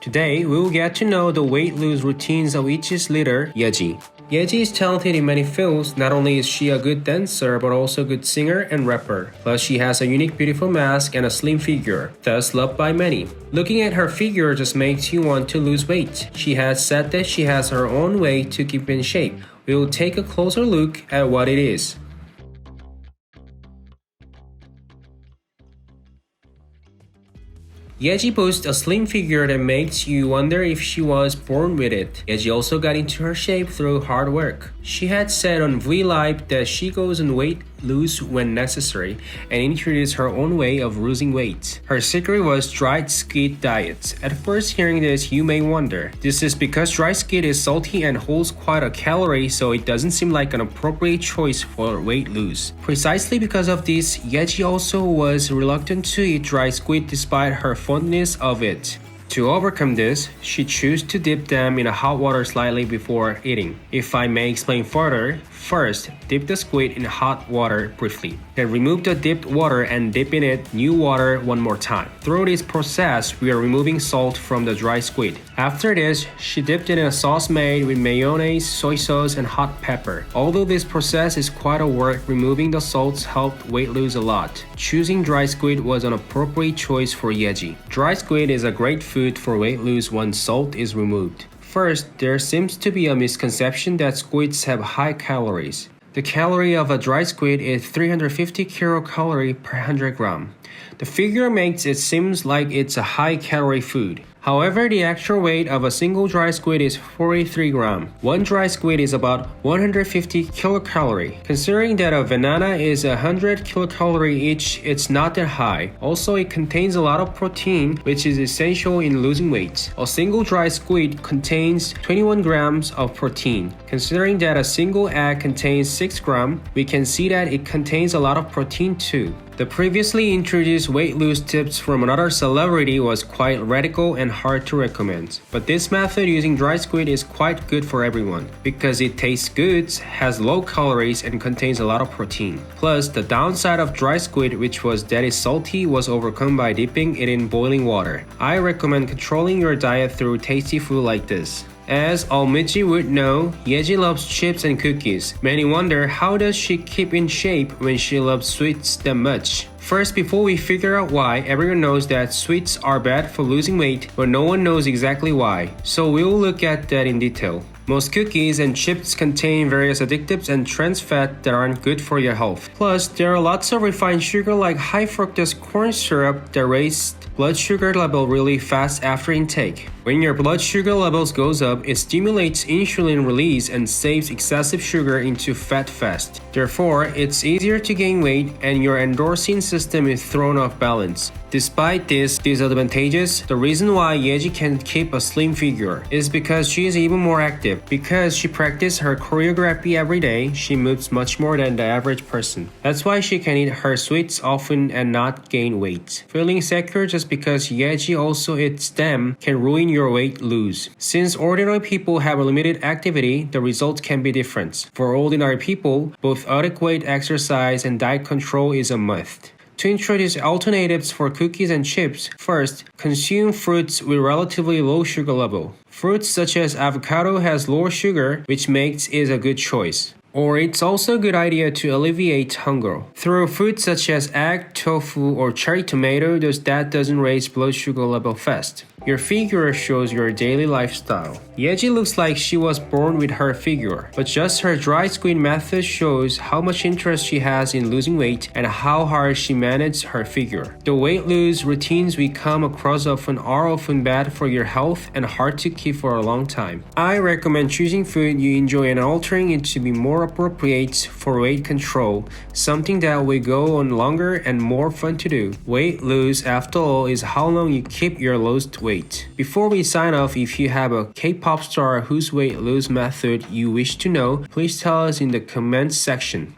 Today, we will get to know the weight loss routines of ITZY's leader, Yeji. Yeji is talented in many fields. Not only is she a good dancer, but also a good singer and rapper. Plus, she has a unique, beautiful mask and a slim figure, thus loved by many. Looking at her figure just makes you want to lose weight. She has said that she has her own way to keep in shape. We will take a closer look at what it is. Yeji boasts a slim figure that makes you wonder if she was born with it. Yeji also got into her shape through hard work. She had said on V Live that she goes on weight loss when necessary and introduced her own way of losing weight. Her secret was dried squid diet. At first hearing this, you may wonder. This is because dried squid is salty and holds quite a calorie, so it doesn't seem like an appropriate choice for weight loss. Precisely because of this, Yeji also was reluctant to eat dried squid despite her fondness of it. To overcome this, she chose to dip them in hot water slightly before eating. If I may explain further, first, dip the squid in hot water briefly. Then remove the dipped water and dip in it new water one more time. Through this process, we are removing salt from the dry squid. After this, she dipped it in a sauce made with mayonnaise, soy sauce, and hot pepper. Although this process is quite a work, removing the salts helped weight lose a lot. Choosing dry squid was an appropriate choice for Yeji. Dry squid is a great food for weight loss once salt is removed. First, there seems to be a misconception that squids have high calories. The calorie of a dry squid is 350 kilocalorie per 100 gram. The figure makes it seem like it's a high-calorie food. However, the actual weight of a single dry squid is 43 grams. One dry squid is about 150 kilocalorie. Considering that a banana is 100 kilocalorie each, it's not that high. Also, it contains a lot of protein, which is essential in losing weight. A single dry squid contains 21 grams of protein. Considering that a single egg contains 6 grams, we can see that it contains a lot of protein too. The previously introduced weight loss tips from another celebrity was quite radical and hard to recommend. But this method using dry squid is quite good for everyone because it tastes good, has low calories, and contains a lot of protein. Plus, the downside of dry squid, which was that it's salty, was overcome by dipping it in boiling water. I recommend controlling your diet through tasty food like this. As all Michi would know, Yeji loves chips and cookies. Many wonder how does she keep in shape when she loves sweets that much? First, before we figure out why, everyone knows that sweets are bad for losing weight, but no one knows exactly why. So we'll look at that in detail. Most cookies and chips contain various additives and trans fat that aren't good for your health. Plus, there are lots of refined sugar like high fructose corn syrup that raise blood sugar level really fast after intake. When your blood sugar levels goes up, it stimulates insulin release and saves excessive sugar into fat fast. Therefore, it's easier to gain weight and your endorphin system is thrown off balance. Despite these disadvantages, the reason why Yeji can keep a slim figure is because she is even more active. Because she practices her choreography every day, she moves much more than the average person. That's why she can eat her sweets often and not gain weight. Feeling secure just because Yeji also eats them can ruin your weight loss. Since ordinary people have a limited activity, the results can be different. For ordinary people, both adequate exercise and diet control is a must. To introduce alternatives for cookies and chips, first, consume fruits with relatively low sugar level. Fruits such as avocado has lower sugar, which makes it a good choice. Or it's also a good idea to alleviate hunger through foods such as egg, tofu, or cherry tomato, that doesn't raise blood sugar level fast. Your figure shows your daily lifestyle. Yeji looks like she was born with her figure, but just her dry squid method shows how much interest she has in losing weight and how hard she manages her figure. The weight loss routines we come across are often bad for your health and hard to keep for a long time. I recommend choosing food you enjoy and altering it to be more appropriate for weight control, something that will go on longer and more fun to do. Weight loss, after all, is how long you keep your lost weight. Before we sign off, if you have a K-pop star whose weight loss method you wish to know, please tell us in the comments section.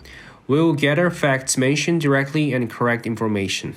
We'll gather facts mentioned directly and correct information.